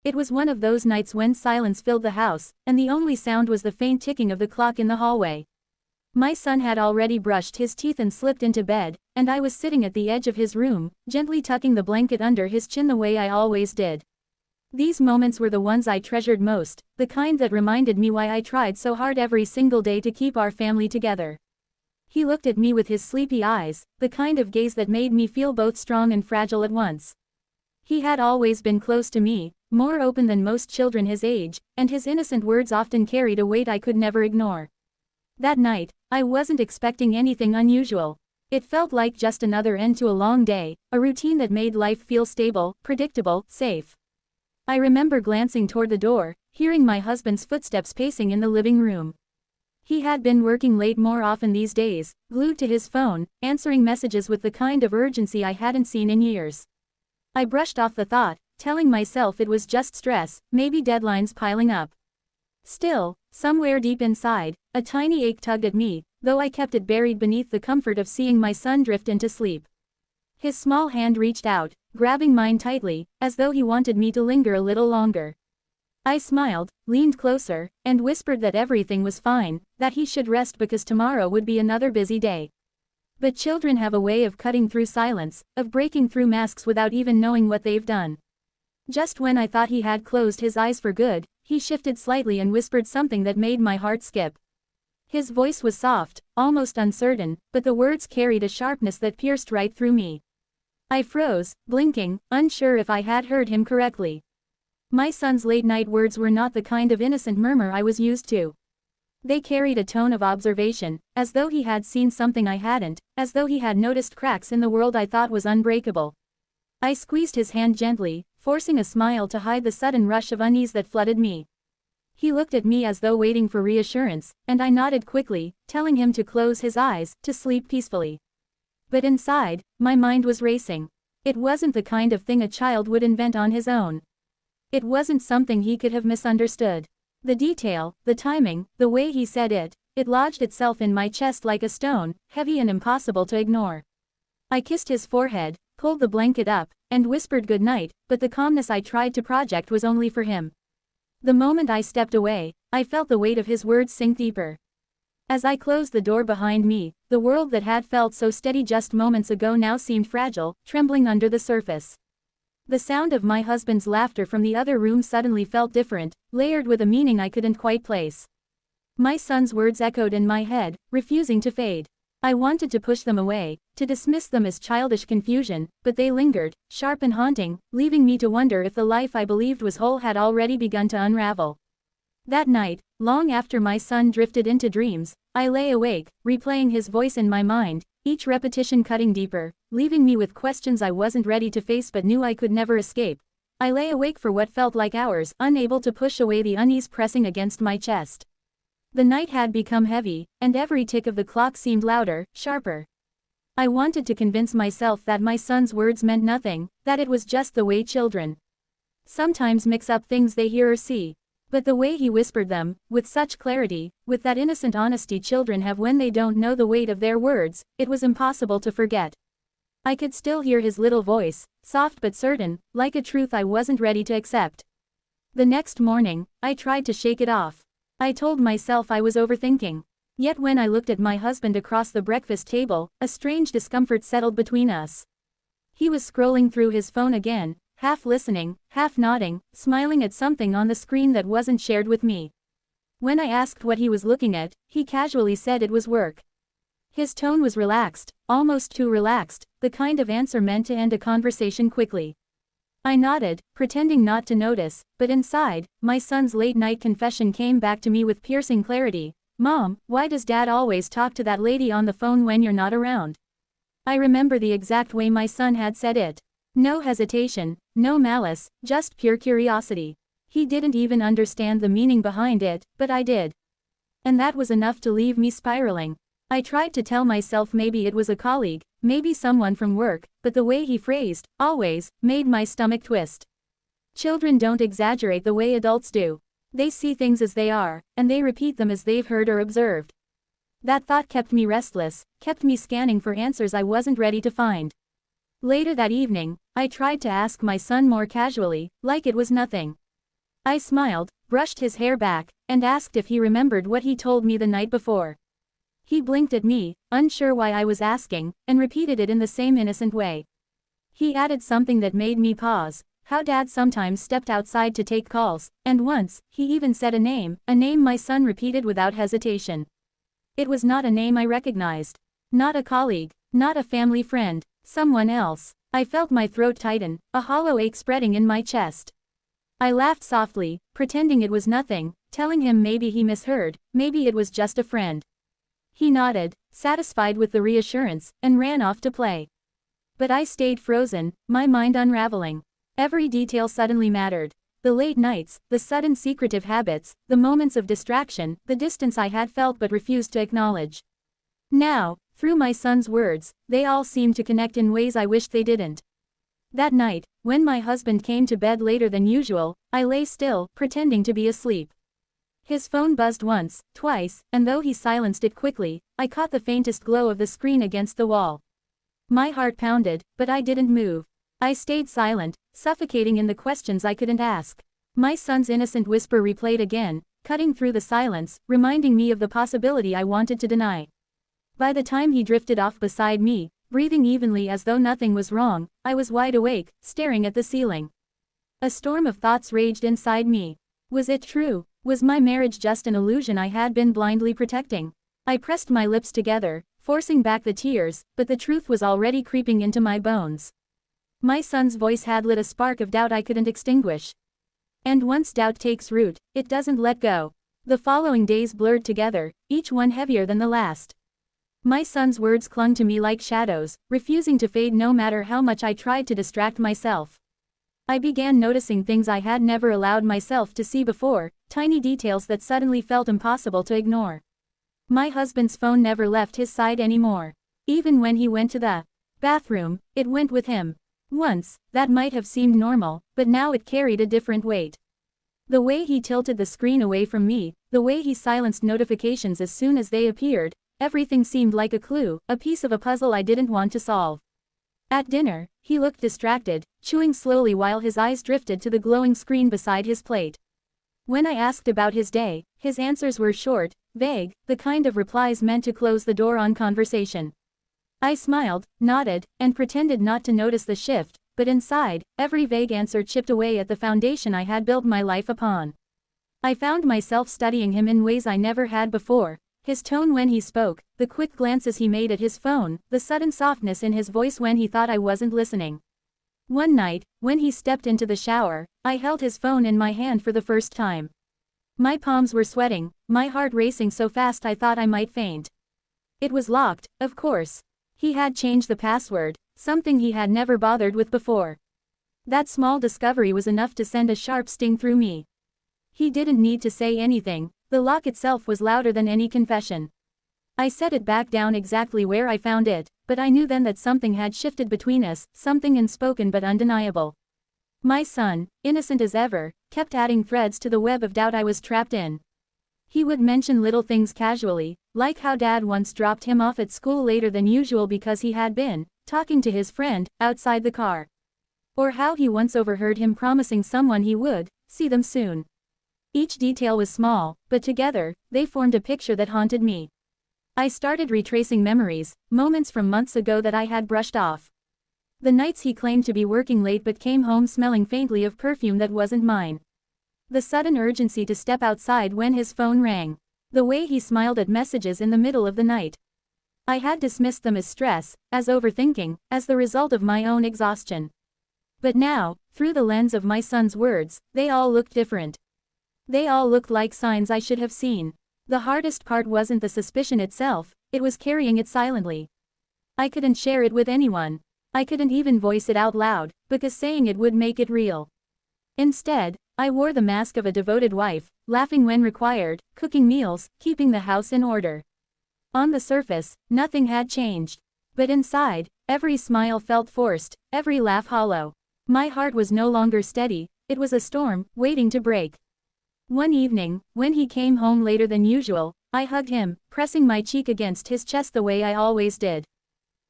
It was one of those nights when silence filled the house, and the only sound was the faint ticking of the clock in the hallway. My son had already brushed his teeth and slipped into bed, and I was sitting at the edge of his room, gently tucking the blanket under his chin the way I always did. These moments were the ones I treasured most, the kind that reminded me why I tried so hard every single day to keep our family together. He looked at me with his sleepy eyes, the kind of gaze that made me feel both strong and fragile at once. He had always been close to me, more open than most children his age, and his innocent words often carried a weight I could never ignore. That night, I wasn't expecting anything unusual. It felt like just another end to a long day, a routine that made life feel stable, predictable, safe. I remember glancing toward the door, hearing my husband's footsteps pacing in the living room. He had been working late more often these days, glued to his phone, answering messages with the kind of urgency I hadn't seen in years. I brushed off the thought, telling myself it was just stress, maybe deadlines piling up. Still, somewhere deep inside, a tiny ache tugged at me, though I kept it buried beneath the comfort of seeing my son drift into sleep. His small hand reached out, grabbing mine tightly, as though he wanted me to linger a little longer. I smiled, leaned closer, and whispered that everything was fine, that he should rest because tomorrow would be another busy day. But children have a way of cutting through silence, of breaking through masks without even knowing what they've done. Just when I thought he had closed his eyes for good, he shifted slightly and whispered something that made my heart skip. His voice was soft, almost uncertain, but the words carried a sharpness that pierced right through me. I froze, blinking, unsure if I had heard him correctly. My son's late-night words were not the kind of innocent murmur I was used to. They carried a tone of observation, as though he had seen something I hadn't, as though he had noticed cracks in the world I thought was unbreakable. I squeezed his hand gently, forcing a smile to hide the sudden rush of unease that flooded me. He looked at me as though waiting for reassurance, and I nodded quickly, telling him to close his eyes, to sleep peacefully. But inside, my mind was racing. It wasn't the kind of thing a child would invent on his own. It wasn't something he could have misunderstood. The detail, the timing, the way he said it, it lodged itself in my chest like a stone, heavy and impossible to ignore. I kissed his forehead, pulled the blanket up, and whispered good night, but the calmness I tried to project was only for him. The moment I stepped away, I felt the weight of his words sink deeper. As I closed the door behind me, the world that had felt so steady just moments ago now seemed fragile, trembling under the surface. The sound of my husband's laughter from the other room suddenly felt different, layered with a meaning I couldn't quite place. My son's words echoed in my head, refusing to fade. I wanted to push them away, to dismiss them as childish confusion, but they lingered, sharp and haunting, leaving me to wonder if the life I believed was whole had already begun to unravel. That night, long after my son drifted into dreams, I lay awake, replaying his voice in my mind, each repetition cutting deeper, leaving me with questions I wasn't ready to face but knew I could never escape. I lay awake for what felt like hours, unable to push away the unease pressing against my chest. The night had become heavy, and every tick of the clock seemed louder, sharper. I wanted to convince myself that my son's words meant nothing, that it was just the way children sometimes mix up things they hear or see. But the way he whispered them, with such clarity, with that innocent honesty children have when they don't know the weight of their words, it was impossible to forget. I could still hear his little voice, soft but certain, like a truth I wasn't ready to accept. The next morning, I tried to shake it off. I told myself I was overthinking. Yet when I looked at my husband across the breakfast table, a strange discomfort settled between us. He was scrolling through his phone again, half listening, half nodding, smiling at something on the screen that wasn't shared with me. When I asked what he was looking at, he casually said it was work. His tone was relaxed, almost too relaxed, the kind of answer meant to end a conversation quickly. I nodded, pretending not to notice, but inside, my son's late-night confession came back to me with piercing clarity. "Mom, why does Dad always talk to that lady on the phone when you're not around?" I remember the exact way my son had said it. No hesitation, no malice, just pure curiosity. He didn't even understand the meaning behind it, but I did. And that was enough to leave me spiraling. I tried to tell myself maybe it was a colleague, maybe someone from work, but the way he phrased, always, made my stomach twist. Children don't exaggerate the way adults do. They see things as they are, and they repeat them as they've heard or observed. That thought kept me restless, kept me scanning for answers I wasn't ready to find. Later that evening, I tried to ask my son more casually, like it was nothing. I smiled, brushed his hair back, and asked if he remembered what he told me the night before. He blinked at me, unsure why I was asking, and repeated it in the same innocent way. He added something that made me pause: how Dad sometimes stepped outside to take calls, and once, he even said a name my son repeated without hesitation. It was not a name I recognized. Not a colleague, not a family friend, someone else. I felt my throat tighten, a hollow ache spreading in my chest. I laughed softly, pretending it was nothing, telling him maybe he misheard, maybe it was just a friend. He nodded, satisfied with the reassurance, and ran off to play. But I stayed frozen, my mind unraveling. Every detail suddenly mattered. The late nights, the sudden secretive habits, the moments of distraction, the distance I had felt but refused to acknowledge. Now, through my son's words, they all seemed to connect in ways I wished they didn't. That night, when my husband came to bed later than usual, I lay still, pretending to be asleep. His phone buzzed once, twice, and though he silenced it quickly, I caught the faintest glow of the screen against the wall. My heart pounded, but I didn't move. I stayed silent, suffocating in the questions I couldn't ask. My son's innocent whisper replayed again, cutting through the silence, reminding me of the possibility I wanted to deny. By the time he drifted off beside me, breathing evenly as though nothing was wrong, I was wide awake, staring at the ceiling. A storm of thoughts raged inside me. Was it true? Was my marriage just an illusion I had been blindly protecting? I pressed my lips together, forcing back the tears, but the truth was already creeping into my bones. My son's voice had lit a spark of doubt I couldn't extinguish. And once doubt takes root, it doesn't let go. The following days blurred together, each one heavier than the last. My son's words clung to me like shadows, refusing to fade no matter how much I tried to distract myself. I began noticing things I had never allowed myself to see before, tiny details that suddenly felt impossible to ignore. My husband's phone never left his side anymore. Even when he went to the bathroom, it went with him. Once, that might have seemed normal, but now it carried a different weight. The way he tilted the screen away from me, the way he silenced notifications as soon as they appeared, everything seemed like a clue, a piece of a puzzle I didn't want to solve. At dinner, he looked distracted, chewing slowly while his eyes drifted to the glowing screen beside his plate. When I asked about his day, his answers were short, vague, the kind of replies meant to close the door on conversation. I smiled, nodded, and pretended not to notice the shift, but inside, every vague answer chipped away at the foundation I had built my life upon. I found myself studying him in ways I never had before. His tone when he spoke, the quick glances he made at his phone, the sudden softness in his voice when he thought I wasn't listening. One night, when he stepped into the shower, I held his phone in my hand for the first time. My palms were sweating, my heart racing so fast I thought I might faint. It was locked, of course. He had changed the password, something he had never bothered with before. That small discovery was enough to send a sharp sting through me. He didn't need to say anything. The lock itself was louder than any confession. I set it back down exactly where I found it, but I knew then that something had shifted between us, something unspoken but undeniable. My son, innocent as ever, kept adding threads to the web of doubt I was trapped in. He would mention little things casually, like how Dad once dropped him off at school later than usual because he had been talking to his friend outside the car. Or how he once overheard him promising someone he would see them soon. Each detail was small, but together, they formed a picture that haunted me. I started retracing memories, moments from months ago that I had brushed off. The nights he claimed to be working late but came home smelling faintly of perfume that wasn't mine. The sudden urgency to step outside when his phone rang. The way he smiled at messages in the middle of the night. I had dismissed them as stress, as overthinking, as the result of my own exhaustion. But now, through the lens of my son's words, they all looked different. They all looked like signs I should have seen. The hardest part wasn't the suspicion itself, it was carrying it silently. I couldn't share it with anyone. I couldn't even voice it out loud, because saying it would make it real. Instead, I wore the mask of a devoted wife, laughing when required, cooking meals, keeping the house in order. On the surface, nothing had changed. But inside, every smile felt forced, every laugh hollow. My heart was no longer steady, it was a storm, waiting to break. One evening, when he came home later than usual, I hugged him, pressing my cheek against his chest the way I always did.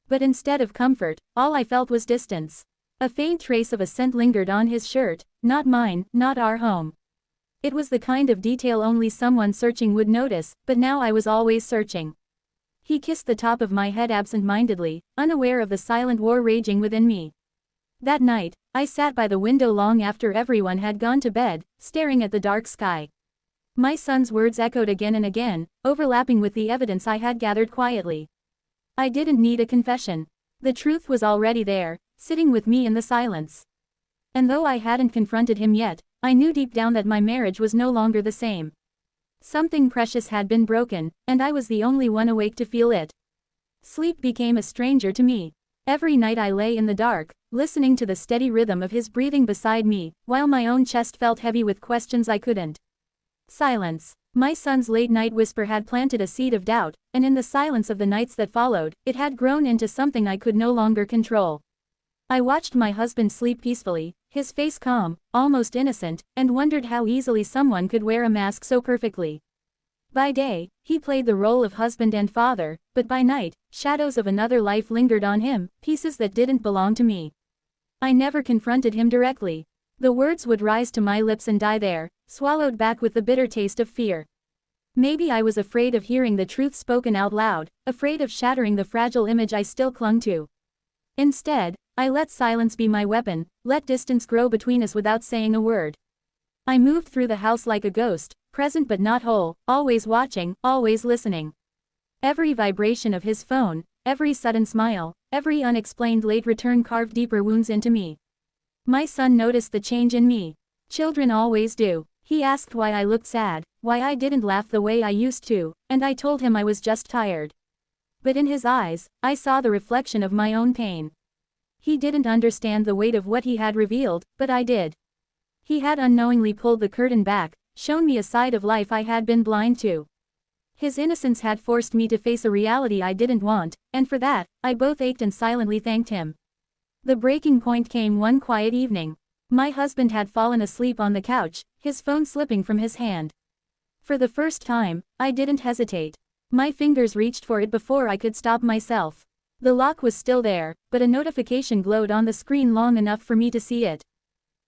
But instead of comfort, all I felt was distance. A faint trace of a scent lingered on his shirt, not mine, not our home. It was the kind of detail only someone searching would notice, but now I was always searching. He kissed the top of my head absent-mindedly, unaware of the silent war raging within me. That night, I sat by the window long after everyone had gone to bed, staring at the dark sky. My son's words echoed again and again, overlapping with the evidence I had gathered quietly. I didn't need a confession. The truth was already there, sitting with me in the silence. And though I hadn't confronted him yet, I knew deep down that my marriage was no longer the same. Something precious had been broken, and I was the only one awake to feel it. Sleep became a stranger to me. Every night I lay in the dark, listening to the steady rhythm of his breathing beside me, while my own chest felt heavy with questions I couldn't. Silence. My son's late-night whisper had planted a seed of doubt, and in the silence of the nights that followed, it had grown into something I could no longer control. I watched my husband sleep peacefully, his face calm, almost innocent, and wondered how easily someone could wear a mask so perfectly. By day, he played the role of husband and father, but by night, shadows of another life lingered on him, pieces that didn't belong to me. I never confronted him directly. The words would rise to my lips and die there, swallowed back with the bitter taste of fear. Maybe I was afraid of hearing the truth spoken out loud, afraid of shattering the fragile image I still clung to. Instead, I let silence be my weapon, let distance grow between us without saying a word. I moved through the house like a ghost, present but not whole, always watching, always listening. Every vibration of his phone, every sudden smile, every unexplained late return carved deeper wounds into me. My son noticed the change in me. Children always do. He asked why I looked sad, why I didn't laugh the way I used to, and I told him I was just tired. But in his eyes, I saw the reflection of my own pain. He didn't understand the weight of what he had revealed, but I did. He had unknowingly pulled the curtain back, shown me a side of life I had been blind to. His innocence had forced me to face a reality I didn't want, and for that, I both ached and silently thanked him. The breaking point came one quiet evening. My husband had fallen asleep on the couch, his phone slipping from his hand. For the first time, I didn't hesitate. My fingers reached for it before I could stop myself. The lock was still there, but a notification glowed on the screen long enough for me to see it.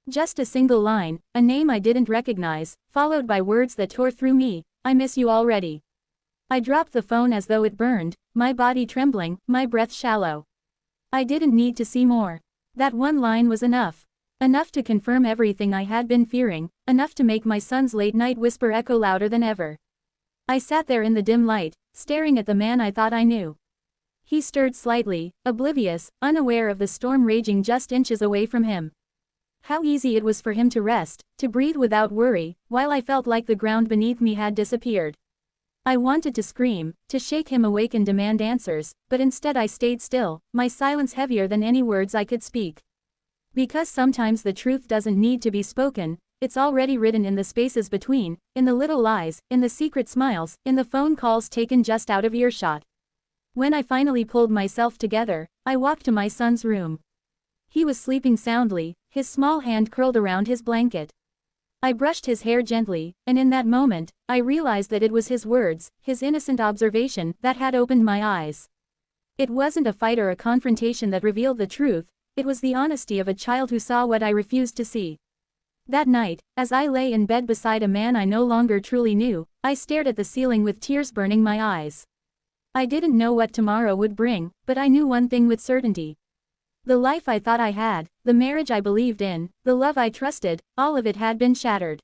Just a single line, a name I didn't recognize, followed by words that tore through me, "I miss you already." I dropped the phone as though it burned, my body trembling, my breath shallow. I didn't need to see more. That one line was enough. Enough to confirm everything I had been fearing, enough to make my son's late-night whisper echo louder than ever. I sat there in the dim light, staring at the man I thought I knew. He stirred slightly, oblivious, unaware of the storm raging just inches away from him. How easy it was for him to rest, to breathe without worry, while I felt like the ground beneath me had disappeared. I wanted to scream, to shake him awake and demand answers, but instead I stayed still, my silence heavier than any words I could speak. Because sometimes the truth doesn't need to be spoken, it's already written in the spaces between, in the little lies, in the secret smiles, in the phone calls taken just out of earshot. When I finally pulled myself together, I walked to my son's room. He was sleeping soundly, his small hand curled around his blanket. I brushed his hair gently, and in that moment, I realized that it was his words, his innocent observation, that had opened my eyes. It wasn't a fight or a confrontation that revealed the truth, it was the honesty of a child who saw what I refused to see. That night, as I lay in bed beside a man I no longer truly knew, I stared at the ceiling with tears burning my eyes. I didn't know what tomorrow would bring, but I knew one thing with certainty. The life I thought I had, the marriage I believed in, the love I trusted, all of it had been shattered.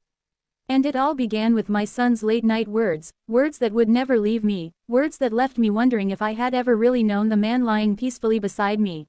And it all began with my son's late-night words, words that would never leave me, words that left me wondering if I had ever really known the man lying peacefully beside me.